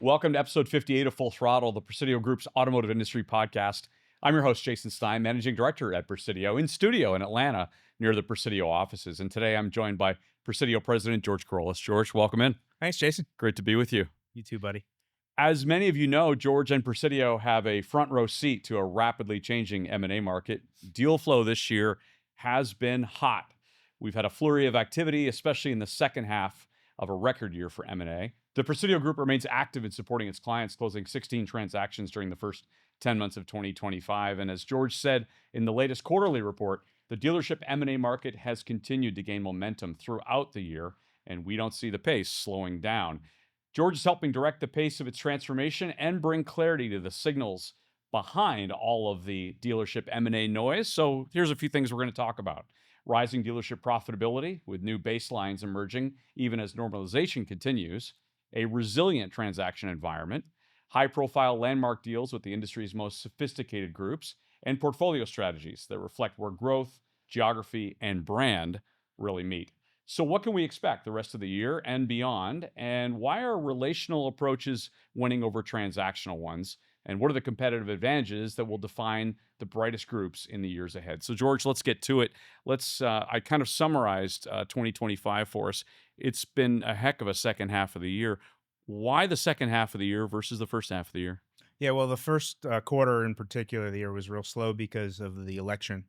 Welcome to episode 58 of Full Throttle, the Presidio Group's automotive industry podcast. I'm your host, Jason Stein, managing director at Presidio, in studio in Atlanta near the Presidio offices. And today I'm joined by Presidio President George Karolis. George, welcome in. Thanks, Jason. Great to be with you. You too, buddy. As many of you know, George and Presidio have a front row seat to a rapidly changing M&A market. Deal flow this year has been hot. We've had a flurry of activity, especially in the second half of a record year for M&A. The Presidio Group remains active in supporting its clients, closing 16 transactions during the first 10 months of 2025. And as George said in the latest quarterly report, the dealership M&A market has continued to gain momentum throughout the year, and we don't see the pace slowing down. George is helping direct the pace of its transformation and bring clarity to the signals behind all of the dealership M&A noise. So here's a few things we're going to talk about. Rising dealership profitability with new baselines emerging even as normalization continues, a resilient transaction environment, high-profile landmark deals with the industry's most sophisticated groups, and portfolio strategies that reflect where growth, geography, and brand really meet. So what can we expect the rest of the year and beyond? And why are relational approaches winning over transactional ones? And what are the competitive advantages that will define the brightest groups in the years ahead? So George, let's get to it. I kind of summarized 2025 for us. It's been a heck of a second half of the year. Why the second half of the year versus the first half of the year? Yeah, well, the first quarter in particular of the year was real slow because of the election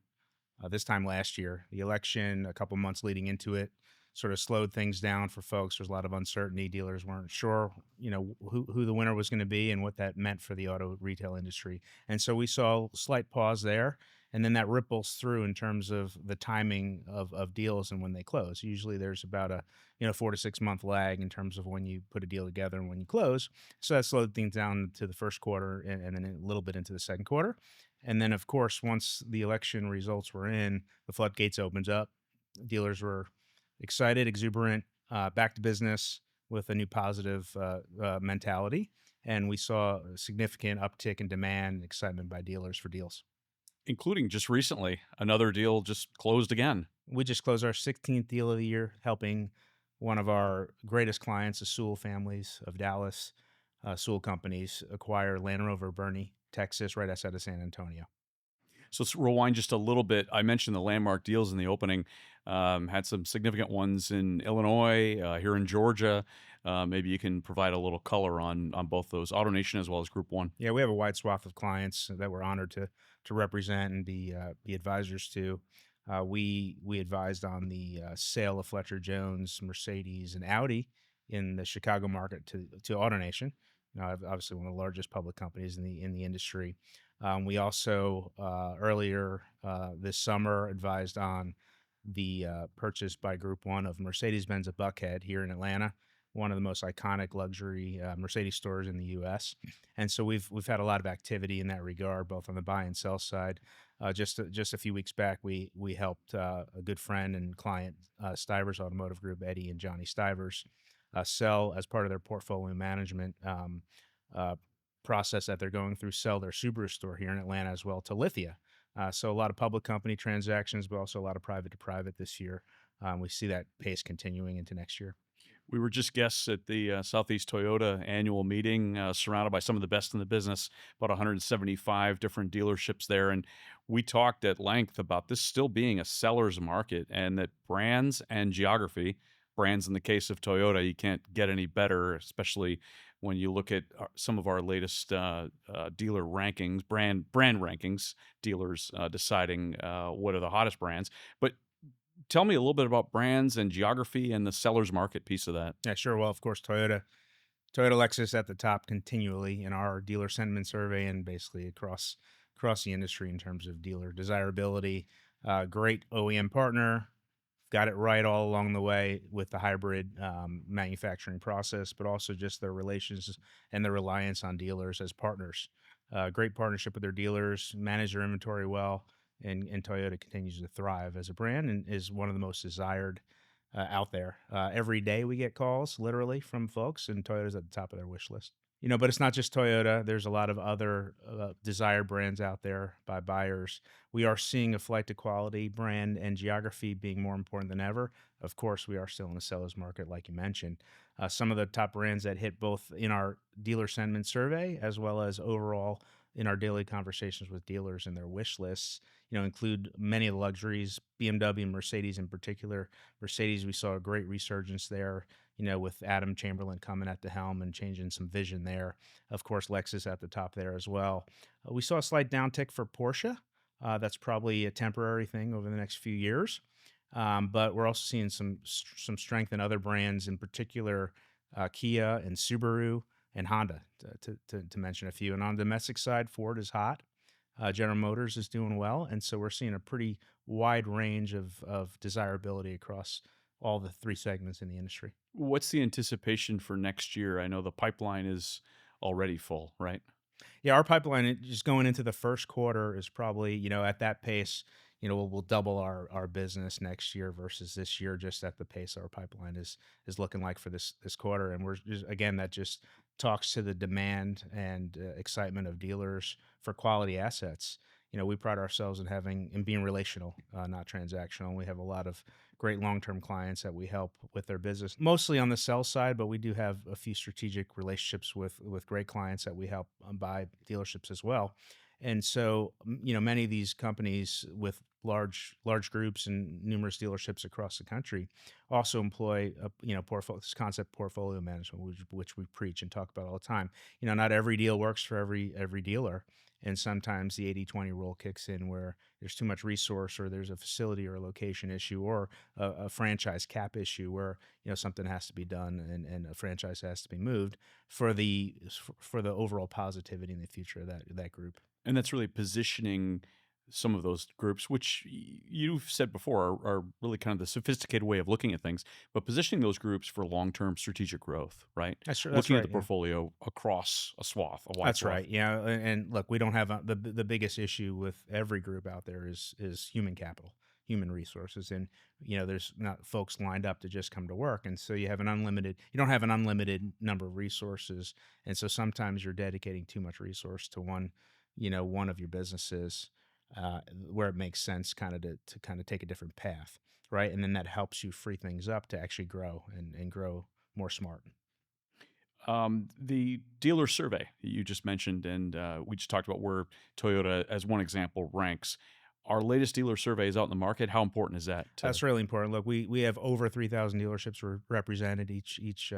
this time last year. The election, a couple months leading into it, sort of slowed things down for folks. There's a lot of uncertainty. Dealers weren't sure, who the winner was going to be and what that meant for the auto retail industry. And so we saw a slight pause there, and then that ripples through in terms of the timing of deals and when they close. Usually there's about a 4 to 6 month lag in terms of when you put a deal together and when you close. So that slowed things down to the first quarter and then a little bit into the second quarter. And then, of course, once the election results were in, the floodgates opens up. Dealers were excited, exuberant, back to business with a new positive mentality. And we saw a significant uptick in demand and excitement by dealers for deals. Including just recently, another deal just closed again. We just closed our 16th deal of the year, helping one of our greatest clients, the Sewell families of Dallas, Sewell companies, acquire Land Rover Boerne, Texas, right outside of San Antonio. So let's rewind just a little bit. I mentioned the landmark deals in the opening. Had some significant ones in Illinois, here in Georgia. Maybe you can provide a little color on both those, AutoNation as well as Group 1. Yeah, we have a wide swath of clients that we're honored to represent and be advisors to. We advised on the sale of Fletcher Jones, Mercedes, and Audi in the Chicago market to AutoNation. Obviously one of the largest public companies in the industry. We also earlier this summer advised on the purchase by Group 1 of Mercedes-Benz at Buckhead here in Atlanta, one of the most iconic luxury Mercedes stores in the U.S. And so we've had a lot of activity in that regard, both on the buy and sell side. Just a few weeks back, we helped a good friend and client, Stivers Automotive Group, Eddie and Johnny Stivers, sell as part of their portfolio management process that they're going through, sell their Subaru store here in Atlanta as well to Lithia. So a lot of public company transactions, but also a lot of private to private this year. We see that pace continuing into next year. We were just guests at the Southeast Toyota annual meeting, surrounded by some of the best in the business, about 175 different dealerships there. And we talked at length about this still being a seller's market and that brands and geography, brands in the case of Toyota, you can't get any better, especially when you look at some of our latest dealer rankings, brand rankings, dealers deciding what are the hottest brands. But tell me a little bit about brands and geography and the seller's market piece of that. Yeah, sure. Well, of course, Toyota, Lexus at the top continually in our dealer sentiment survey and basically across the industry in terms of dealer desirability. Great OEM partner. Got it right all along the way with the hybrid manufacturing process, but also just their relations and their reliance on dealers as partners. Great partnership with their dealers, manage their inventory well, and Toyota continues to thrive as a brand and is one of the most desired out there. Every day we get calls, literally, from folks, and Toyota's at the top of their wish list. But it's not just Toyota. There's a lot of other desired brands out there by buyers. We are seeing a flight to quality, brand and geography being more important than ever. Of course, we are still in a seller's market, like you mentioned. Some of the top brands that hit both in our dealer sentiment survey as well as overall in our daily conversations with dealers and their wish lists, include many of the luxuries, BMW and Mercedes in particular. Mercedes, we saw a great resurgence there, with Adam Chamberlain coming at the helm and changing some vision there. Of course, Lexus at the top there as well. We saw a slight downtick for Porsche. That's probably a temporary thing over the next few years. But we're also seeing some strength in other brands, in particular Kia and Subaru and Honda, to mention a few. And on the domestic side, Ford is hot. General Motors is doing well, and so we're seeing a pretty wide range of desirability across all the three segments in the industry. What's the anticipation for next year? I know the pipeline is already full, right? Yeah, our pipeline just going into the first quarter is probably, at that pace, we'll double our business next year versus this year, just at the pace our pipeline is looking like for this quarter. And we're just, again, that just talks to the demand and excitement of dealers for quality assets. We pride ourselves in being relational, not transactional. We have a lot of great long-term clients that we help with their business, mostly on the sell side, but we do have a few strategic relationships with great clients that we help buy dealerships as well. And so, many of these companies with large groups and numerous dealerships across the country also employ this concept portfolio management, which we preach and talk about all the time. Not every deal works for every dealer. And sometimes the 80-20 rule kicks in where there's too much resource, or there's a facility or a location issue, or a franchise cap issue where something has to be done and a franchise has to be moved for the overall positivity in the future of that group. And that's really positioning some of those groups, which you've said before are really kind of the sophisticated way of looking at things, but positioning those groups for long-term strategic growth, right? That's Looking right. at the portfolio across a swath, a wide That's swath. right. Yeah, and look, we don't have the biggest issue with every group out there is human capital, human resources, and there's not folks lined up to just come to work, and so you don't have an unlimited number of resources, and so sometimes you're dedicating too much resource to one of your businesses, where it makes sense to take a different path, right? And then that helps you free things up to actually grow and grow more smart. The dealer survey that you just mentioned, and we just talked about where Toyota, as one example, ranks. Our latest dealer survey is out in the market. How important is that? That's really important. Look, we have over 3,000 dealerships represented each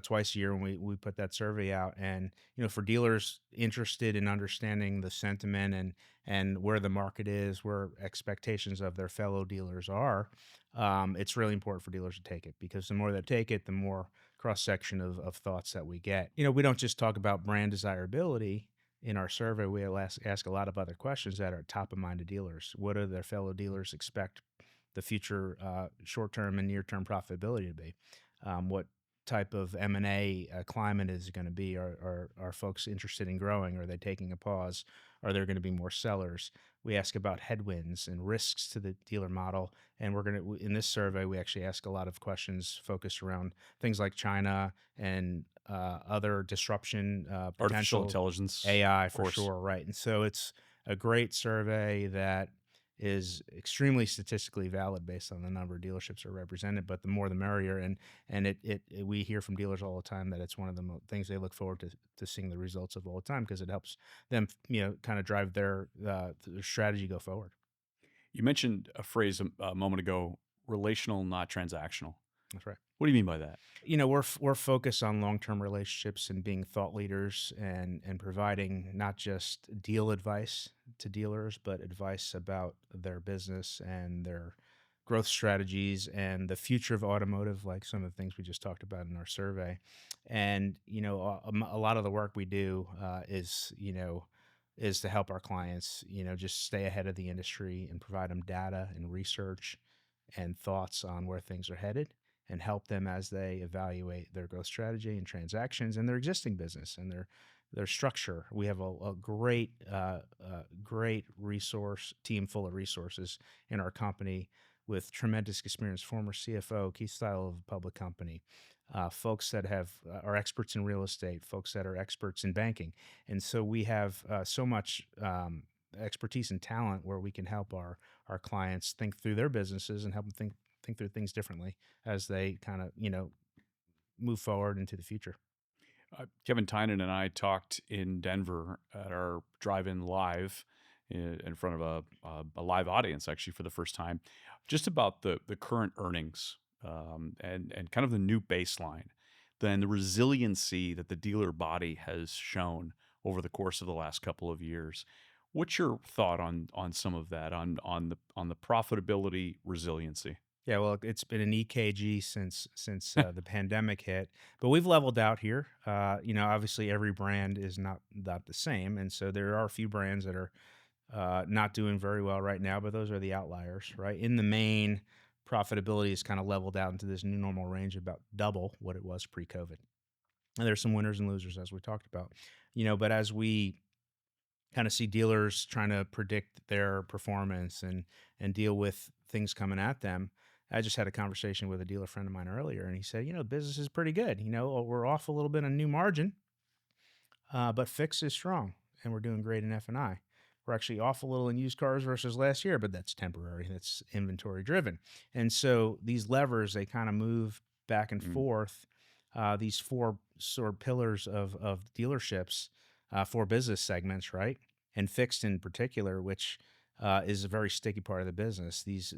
twice a year when we put that survey out. And for dealers interested in understanding the sentiment and where the market is, where expectations of their fellow dealers are, it's really important for dealers to take it, because the more they take it, the more cross-section of thoughts that we get. We don't just talk about brand desirability in our survey. We ask a lot of other questions that are top of mind to dealers. What do their fellow dealers expect the future short-term and near-term profitability to be? What type of M&A climate is going to be? Are folks interested in growing? Are they taking a pause? Are there going to be more sellers? We ask about headwinds and risks to the dealer model. And in this survey, we actually ask a lot of questions focused around things like China and other disruption, Artificial potential intelligence, AI of for course. sure, right? And so it's a great survey that is extremely statistically valid based on the number of dealerships are represented, but the more the merrier. And we hear from dealers all the time that it's one of the things they look forward to seeing the results of all the time, because it helps them, kind of drive their strategy go forward. You mentioned a phrase a moment ago: relational, not transactional. That's right. What do you mean by that? We're focused on long-term relationships and being thought leaders and providing not just deal advice to dealers, but advice about their business and their growth strategies and the future of automotive, like some of the things we just talked about in our survey. And a lot of the work we do is to help our clients just stay ahead of the industry and provide them data and research and thoughts on where things are headed, and help them as they evaluate their growth strategy and transactions and their existing business and their structure. We have a great resource team full of resources in our company with tremendous experience. Former CFO, key style of a public company, folks that are experts in real estate, folks that are experts in banking, and so we have so much expertise and talent where we can help our clients think through their businesses and help them think through things differently as they kind of move forward into the future. Kevin Tynan and I talked in Denver at our drive-in live in front of a live audience, actually, for the first time, just about the current earnings and kind of the new baseline, then the resiliency that the dealer body has shown over the course of the last couple of years. What's your thought on some of that, on the profitability resiliency? Yeah, well, it's been an EKG since the pandemic hit, but we've leveled out here. Obviously every brand is not the same, and so there are a few brands that are not doing very well right now, but those are the outliers, right? In the main, profitability is kind of leveled out into this new normal range, about double what it was pre-COVID. And there's some winners and losers, as we talked about, but as we kind of see dealers trying to predict their performance and deal with things coming at them. I just had a conversation with a dealer friend of mine earlier, and he said, business is pretty good. We're off a little bit on new margin, but fix is strong, and we're doing great in F&I. We're actually off a little in used cars versus last year, but that's temporary. That's inventory driven. And so these levers, they kind of move back and forth. These four sort of pillars of dealerships, four business segments, right? And fixed in particular, which is a very sticky part of the business. These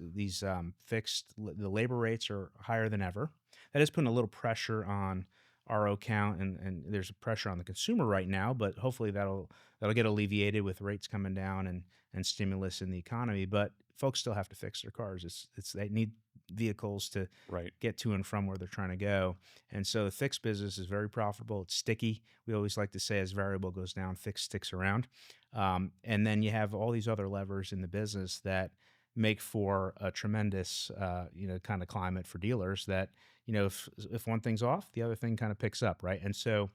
fixed, the labor rates are higher than ever. That is putting a little pressure on RO count, and there's a pressure on the consumer right now, but hopefully that'll get alleviated with rates coming down and stimulus in the economy. But folks still have to fix their cars. It's they need vehicles to Right. get to and from where they're trying to go. And so the fixed business is very profitable. It's sticky. We always like to say as variable goes down, fixed sticks around. And then you have all these other levers in the business that make for a tremendous, kind of climate for dealers that, if one thing's off, the other thing kind of picks up, right? And so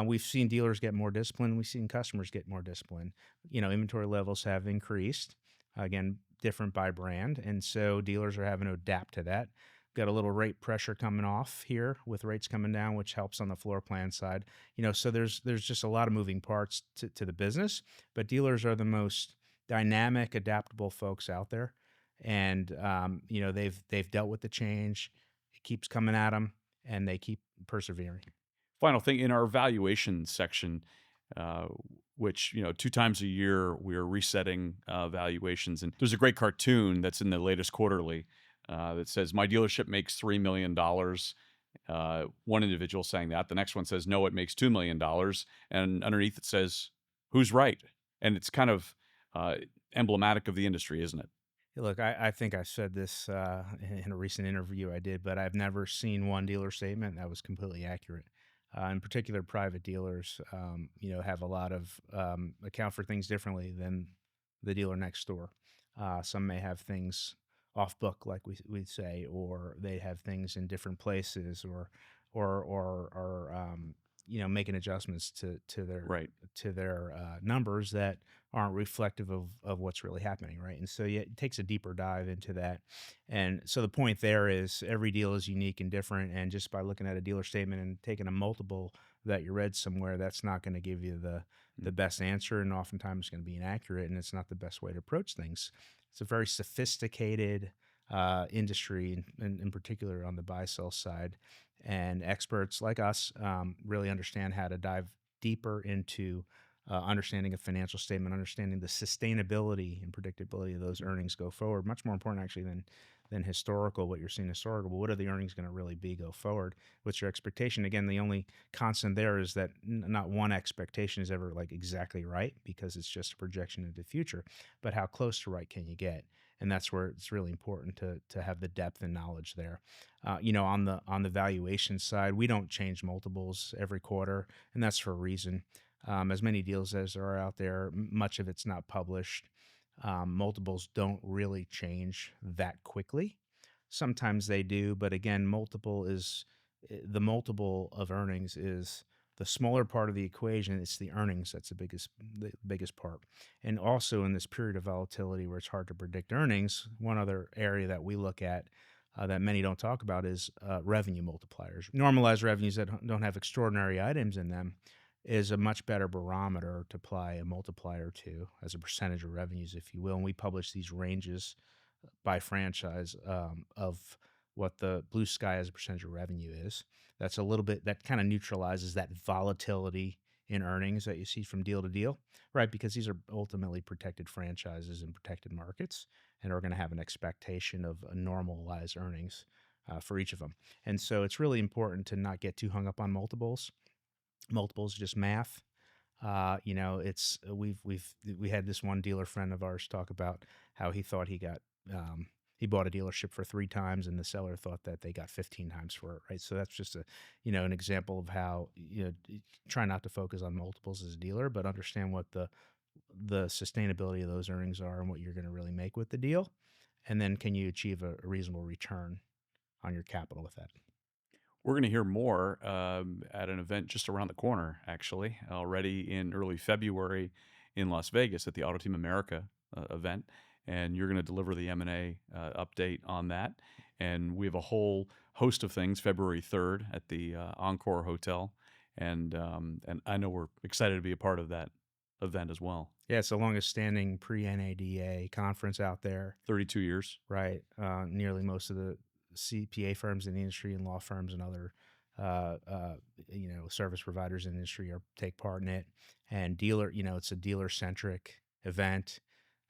we've seen dealers get more disciplined. We've seen customers get more disciplined. Inventory levels have increased, again, different by brand. And so dealers are having to adapt to that. Got a little rate pressure coming off here with rates coming down, which helps on the floor plan side. So there's just a lot of moving parts to the business, but dealers are the most dynamic, adaptable folks out there. And, they've dealt with the change. It keeps coming at them, and they keep persevering. Final thing in our valuation section, which, two times a year we're resetting valuations. And there's a great cartoon that's in the latest quarterly that says, "My dealership makes $3 million." One individual saying that. The next one says, "No, it makes $2 million." And underneath it says, "Who's right?" And it's kind of emblematic of the industry, isn't it? Look, I think I said this in a recent interview I did, but I've never seen one dealer statement that was completely accurate. In particular, private dealers, have a lot of account for things differently than the dealer next door. Some may have things off book, like we say, or they have things in different places, or making adjustments to their Right. numbers that aren't reflective of what's really happening, right? And so yeah, it takes a deeper dive into that. And so the point there is every deal is unique and different, and just by looking at a dealer statement and taking a multiple that you read somewhere, that's not going to give you the best answer, and oftentimes it's going to be inaccurate, and it's not the best way to approach things. It's a very sophisticated industry, in particular on the buy-sell side, and experts like us really understand how to dive deeper into understanding a financial statement, understanding the sustainability and predictability of those earnings go forward. Much more important, actually, than historical, what you're seeing historical. But what are the earnings going to really be go forward? What's your expectation? Again, the only constant there is that not one expectation is ever like exactly right, because it's just a projection into the future. But how close to right can you get? And that's where it's really important to have the depth and knowledge there. On the valuation side, we don't change multiples every quarter, and that's for a reason. As many deals as there are out there, much of it's not published. Multiples don't really change that quickly. Sometimes they do, but again, the multiple of earnings is the smaller part of the equation. It's the earnings that's the biggest part. And also in this period of volatility where it's hard to predict earnings, one other area that we look at that many don't talk about is revenue multipliers. Normalized revenues that don't have extraordinary items in them is a much better barometer to apply a multiplier to as a percentage of revenues, if you will. And we publish these ranges by franchise of what the blue sky as a percentage of revenue is. That's a little bit, that kind of neutralizes that volatility in earnings that you see from deal to deal, right? Because these are ultimately protected franchises and protected markets, and are going to have an expectation of a normalized earnings for each of them. And so it's really important to not get too hung up on multiples. Multiples are just math. It's we had this one dealer friend of ours talk about how he thought he bought a dealership for 3 times, and the seller thought that they got 15 times for it, right? So that's just an example of how, try not to focus on multiples as a dealer, but understand what the sustainability of those earnings are and what you're going to really make with the deal, and then can you achieve a reasonable return on your capital with that. We're going to hear more at an event just around the corner, actually, already in early February in Las Vegas at the Auto Team America event. And you're going to deliver the M&A update on that. And we have a whole host of things February 3rd at the Encore Hotel. And I know we're excited to be a part of that event as well. Yeah, it's the longest standing pre-NADA conference out there. 32 years. Right. Nearly most of the CPA firms in the industry and law firms and other service providers in the industry take part in it. And it's a dealer-centric event.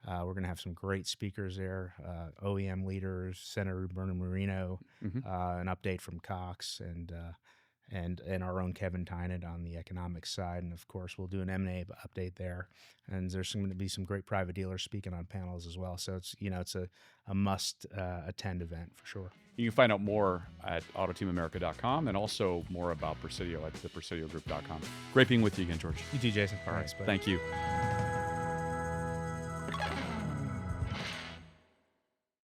We're going to have some great speakers there, OEM leaders, Senator Bernard Marino, an update from Cox, and our own Kevin Tynant on the economic side. And of course, we'll do an M&A update there. And there's going to be some great private dealers speaking on panels as well. So it's a must attend event for sure. You can find out more at autoteamamerica.com and also more about Presidio at thepresidiogroup.com. Great being with you again, George. You too, Jason. All right. Thank you.